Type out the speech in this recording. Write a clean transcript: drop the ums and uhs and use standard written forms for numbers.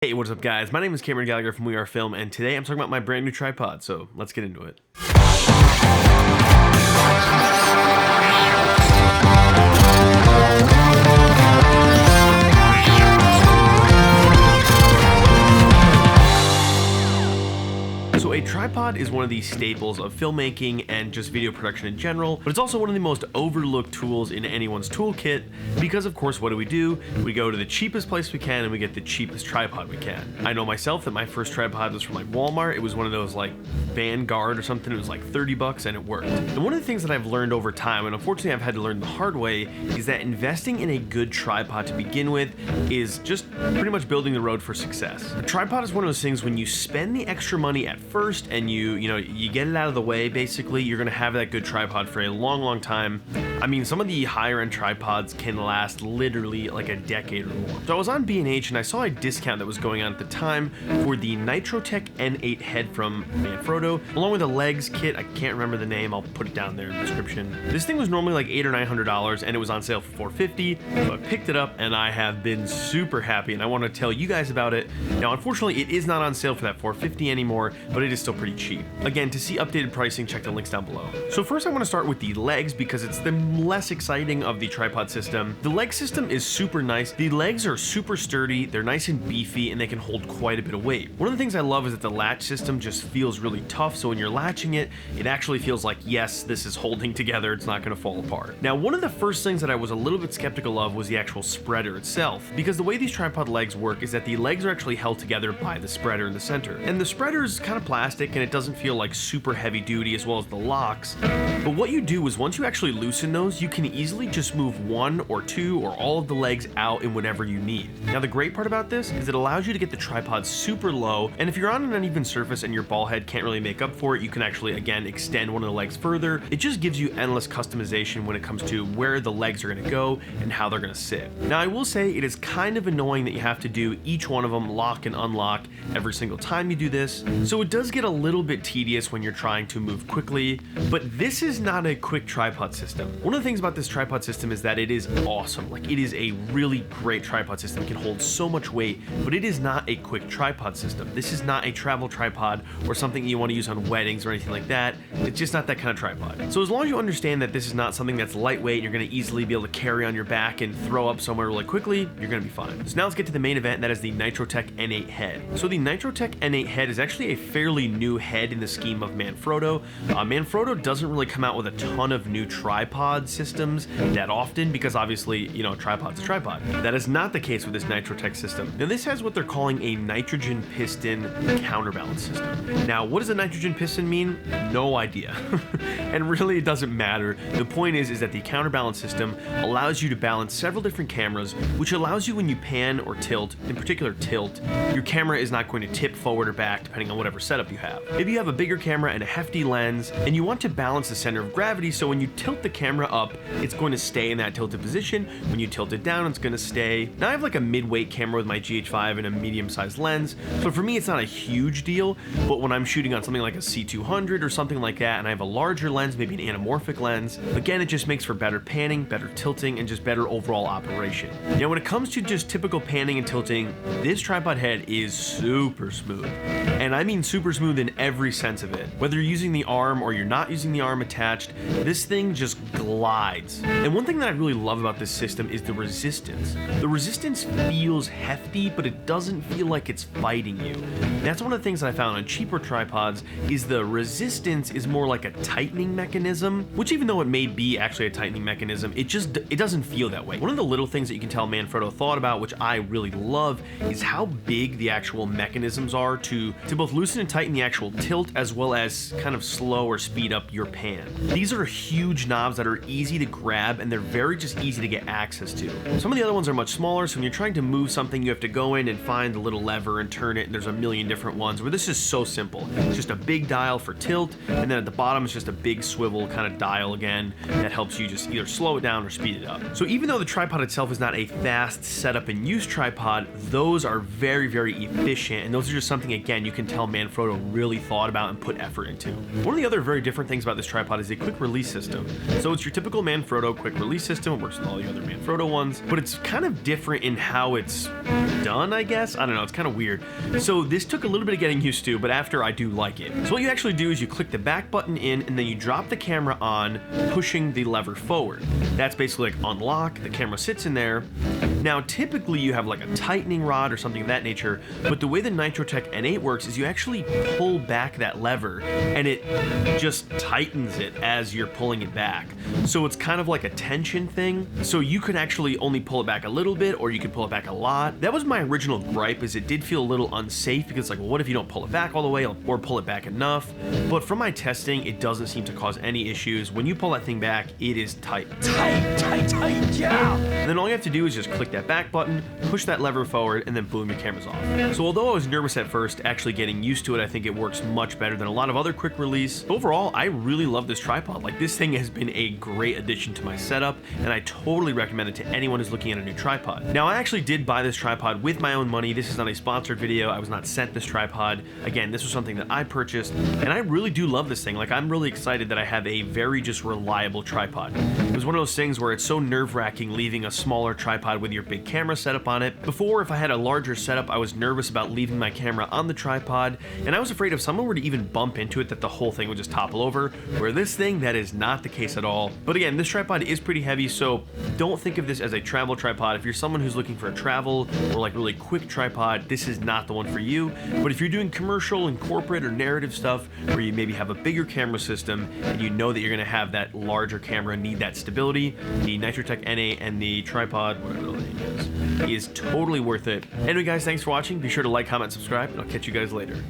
Hey, what's up guys? My name is Cameron Gallagher from We Are Film, and today I'm talking about my brand new tripod, so let's get into it. So a tripod is one of the staples of filmmaking and just video production in general, but it's also one of the most overlooked tools in anyone's toolkit because, of course, what do? We go to the cheapest place we can and we get the cheapest tripod we can. I know myself that my first tripod was from like Walmart. It was one of those like Vanguard or something. It was like 30 bucks and it worked. And one of the things that I've learned over time, and unfortunately I've had to learn the hard way, is that investing in a good tripod to begin with is just pretty much building the road for success. A tripod is one of those things when you spend the extra money at first and you get it out of the way, basically you're gonna have that good tripod for a long time. I mean, some of the higher end tripods can last literally like a decade or more. So I was on B&H and I saw a discount that was going on at the time for the Nitrotech N8 Head from Manfrotto, along with a legs kit. I can't remember the name, I'll put it down there in the description. This thing was normally like $800 or $900 and it was on sale for $450, so I picked it up and I have been super happy and I want to tell you guys about it. Now unfortunately it is not on sale for that $450 anymore, but it is still pretty cheap. Again, to see updated pricing, check the links down below. So first I want to start with the legs because it's the less exciting of the tripod system. The leg system is super nice. The legs are super sturdy, they're nice and beefy, and they can hold quite a bit of weight. One of the things I love is that the latch system just feels really tough, so when you're latching it, it actually feels like, yes, this is holding together, it's not going to fall apart. Now, one of the first things that I was a little bit skeptical of was the actual spreader itself, because the way these tripod legs work is that the legs are actually held together by the spreader in the center. And the spreader is kind of plastic, and it doesn't feel like super heavy duty as well as the locks. But what you do is once you actually loosen those, you can easily just move one or two or all of the legs out in whatever you need. Now the great part about this is it allows you to get the tripod super low, and if you're on an uneven surface and your ball head can't really make up for it, you can actually again extend one of the legs further. It just gives you endless customization when it comes to where the legs are going to go and how they're going to sit. Now I will say it is kind of annoying that you have to do each one of them lock and unlock every single time you do this, so it does get a little bit tedious when you're trying to move quickly, but this is not a quick tripod system. One of the things about this tripod system is that it is awesome. Like, it is a really great tripod system. It can hold so much weight, but it is not a quick tripod system. This is not a travel tripod or something you want to use on weddings or anything like that. It's just not that kind of tripod. So as long as you understand that this is not something that's lightweight and you're going to easily be able to carry on your back and throw up somewhere really quickly, you're going to be fine. So now let's get to the main event, and that is the Nitrotech N8 Head. So the Nitrotech N8 Head is actually a fairly new head in the scheme of Manfrotto. Manfrotto doesn't really come out with a ton of new tripod systems that often because obviously, tripod's a tripod. That is not the case with this Nitrotech system. Now this has what they're calling a nitrogen piston counterbalance system. Now what does a nitrogen piston mean? No idea. And really it doesn't matter. The point is that the counterbalance system allows you to balance several different cameras, which allows you when you pan or tilt, in particular tilt, your camera is not going to tip forward or back depending on whatever setup you have. Maybe you have a bigger camera and a hefty lens and you want to balance the center of gravity, so when you tilt the camera up, it's going to stay in that tilted position. When you tilt it down, it's going to stay. Now I have like a mid-weight camera with my GH5 and a medium-sized lens, so for me it's not a huge deal, but when I'm shooting on something like a C200 or something like that and I have a larger lens, maybe an anamorphic lens, again it just makes for better panning, better tilting, and just better overall operation. Now when it comes to just typical panning and tilting, this tripod head is super smooth. And I mean super smooth in every sense of it. Whether you're using the arm or you're not using the arm attached, this thing just glides. And one thing that I really love about this system is the resistance. The resistance feels hefty, but it doesn't feel like it's fighting you. That's one of the things that I found on cheaper tripods is the resistance is more like a tightening mechanism, which even though it may be actually a tightening mechanism, it doesn't feel that way. One of the little things that you can tell Manfrotto thought about, which I really love, is how big the actual mechanisms are to both loosen and tighten the actual tilt as well as kind of slow or speed up your pan. These are huge knobs that are easy to grab and they're very just easy to get access to. Some of the other ones are much smaller, so when you're trying to move something you have to go in and find the little lever and turn it, and there's a million different ones, where this is so simple. It's just a big dial for tilt, and then at the bottom it's just a big swivel kind of dial again that helps you just either slow it down or speed it up. So even though the tripod itself is not a fast setup and use tripod, those are very efficient, and those are just something again you can tell Manfrotto really thought about and put effort into. One of the other very different things about this tripod is the quick release system. So it's your typical Manfrotto quick release system. It works with all the other Manfrotto ones, but it's kind of different in how it's done, I guess. I don't know, it's kind of weird. So this took a little bit of getting used to, but after, I do like it. So what you actually do is you click the back button in, and then you drop the camera on, pushing the lever forward. That's basically like unlock, the camera sits in there. Now typically you have like a tightening rod or something of that nature, but the way the Nitrotech N8 works is you actually pull back that lever and it just tightens it as you're pulling it back. So it's kind of like a tension thing. So you could actually only pull it back a little bit, or you could pull it back a lot. That was my original gripe, is it did feel a little unsafe, because like, well, what if you don't pull it back all the way or pull it back enough? But from my testing, it doesn't seem to cause any issues. When you pull that thing back, it is tight, yeah. And then all you have to do is just click that back button, push that lever forward, and then boom, your camera's off. So although I was nervous at first, actually getting used to it, I think it works much better than a lot of other quick release. Overall, I really love this tripod. Like, this thing has been a great addition to my setup, and I totally recommend it to anyone who's looking at a new tripod. Now, I actually did buy this tripod with my own money. This is not a sponsored video. I was not sent this tripod. Again, this was something that I purchased, and I really do love this thing. Like, I'm really excited that I have a very just reliable tripod. It was one of those things where it's so nerve-wracking leaving a smaller tripod with your big camera setup on it. Before, if I had a larger setup, I was nervous about leaving my camera on the tripod, and I was afraid if someone were to even bump into it that the whole thing would just topple over, where this thing, that is not the case at all. But again, this tripod is pretty heavy, so don't think of this as a travel tripod. If you're someone who's looking for a travel or like really quick tripod, this is not the one for you. But if you're doing commercial and corporate or narrative stuff where you maybe have a bigger camera system and you know that you're going to have that larger camera, need that stability, the Nitrotech N8 and the tripod, whatever the name is totally worth it. Anyway guys, thanks for watching. Be sure to like, comment, subscribe, and I'll catch you guys later.